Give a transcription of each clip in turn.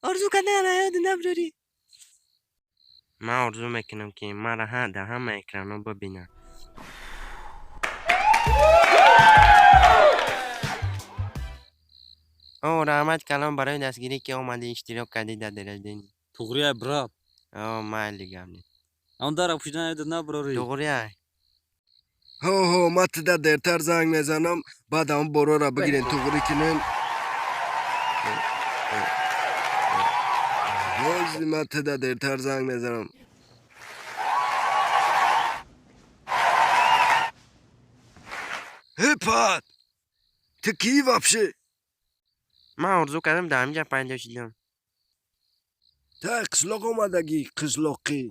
آرزو کردن حیات نبراری. من آرزو میکنم که مرا در همه اکرانا ببینن. رحمت کلام برای دستگیری که اومده اشتراک کردی در درجدینی. توغریه براب. مالی گمنی. اون داره پشت حیات نبراری. توغریه. هو ما تا دیرتر زنگ میزنم بعد اون برو را بگیرین توغری کنین. بازی ما تا دیرتر زنگ میزنم. هپات تو کی вообще؟ من آرزو کردم در همینجا پیدا شدم. تا قشلاق اومدگی قشلاقی.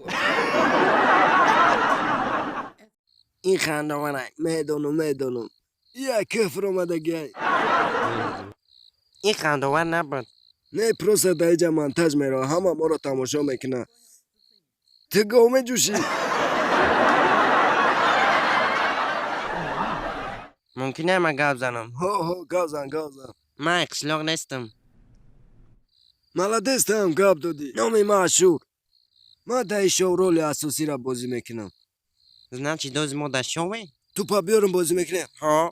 این خندوانه میدونم یا کفر اومدگی. این خندوان نبود. نه پروسه در اینجا منتج میره همه ما رو تماشا میکنه. تو گومه جوشی. ممکنه من گاب زنم. گاب زن. من قشلاق نیستم. ملادست هم گاب دادی. نامی مشهور. ما در شو رول اساسی را بازی میکنم. Значи дози мо да шове? تو پا بیارم بازی میکنه. ها.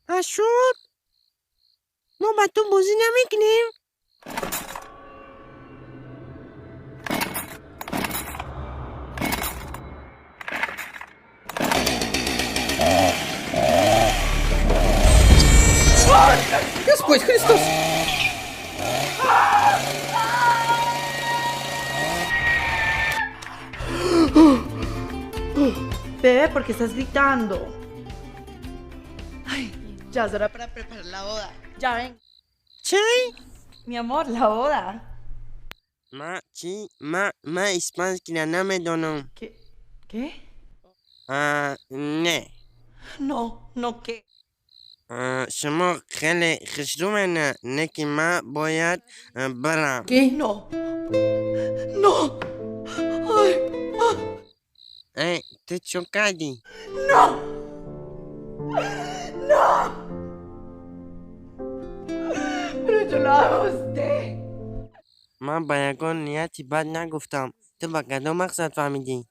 اشور ما با تو بازی نمیکنیم. Господь Христос! Bebé, ¿por qué estás gritando? Ay, ya es hora para preparar la boda. Ya ven. چی؟ Mi amor, la boda. ما اسپانسکی را نمیدانم. ¿Qué? نه. No, ¿qué? شما خیلی خوشرومه نه که من باید برم. ¿Qué? No. Ay. تو چون کردی؟ No. Pero yo la amo a usted. من با یکان نیتی بد نگفتم. تو با کدام مقصد فهمیدی؟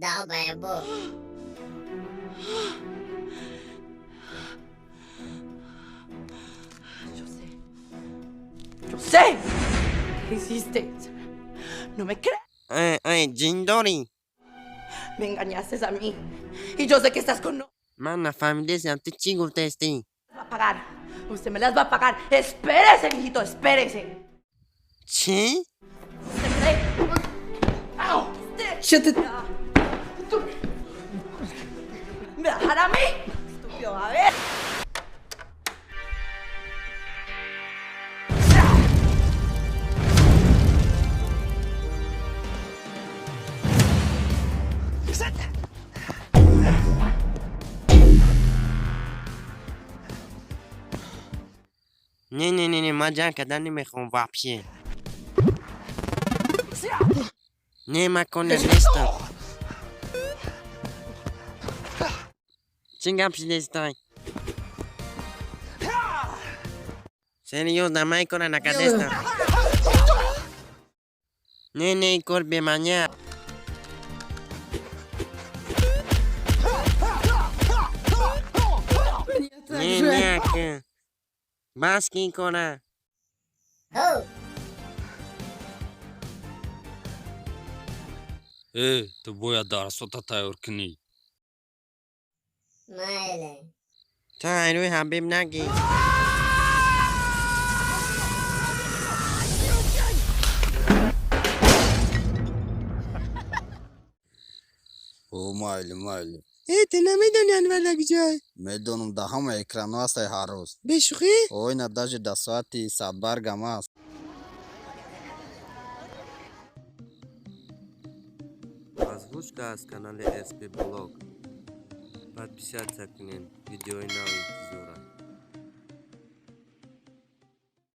Dá bem, boa. Yo sé. ¿Qué hiciste? No me crees. جینداری. Me engañaste a mí. Y yo sé que estás con... من نفهمیدم تو چی گفته استی؟ Va a pagar. Usted me las va a pagar. Espérese, mijito, espérese. چی؟ ¿Usted cree? ¡Au! ¡Usted! ¿Me dejará a mí? Estúpido, a ver. نه من جنگ کردن نمیخوام واپشه. نه من کنه نیستم. چی گپ شده استای؟ سریوز نمایی کنه نکدستم. نه کور بیمانیه. نه که بس کی کنه. Ho! تو باید درساتا تیار کنی. Maile. تا ایروی حبیب نگی. مایلی. تو نمیدونی انور لگی جای؟ میدونم ده همه اکرانو هسته هر روز. بشوخی؟ نه داجه ده ساعتی برگم هست. Озвучка с канала SP Blog. Подписаться к ним. Видео и новые.